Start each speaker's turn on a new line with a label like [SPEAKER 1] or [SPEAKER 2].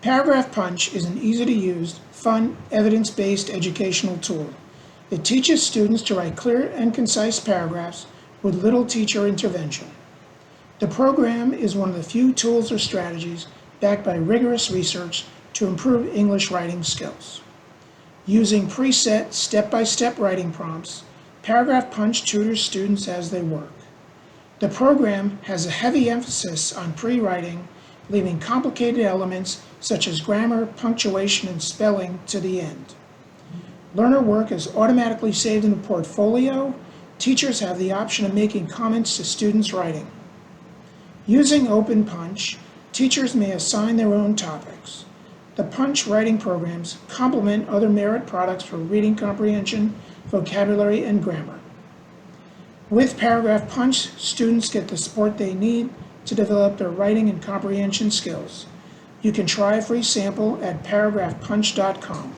[SPEAKER 1] Paragraph Punch is an easy-to-use, fun, evidence-based educational tool. It teaches students to write clear and concise paragraphs with little teacher intervention. The program is one of the few tools or strategies backed by rigorous research to improve English writing skills. Using preset step-by-step writing prompts, Paragraph Punch tutors students as they work. The program has a heavy emphasis on pre-writing, leaving complicated elements such as grammar, punctuation, and spelling to the end. Learner work is automatically saved in the portfolio. Teachers have the option of making comments to students' writing. Using Open Punch, teachers may assign their own topics. The Punch writing programs complement other Merit products for reading comprehension, vocabulary, and grammar. With Paragraph Punch, students get the support they need to develop their writing and comprehension skills. You can try a free sample at paragraphpunch.com.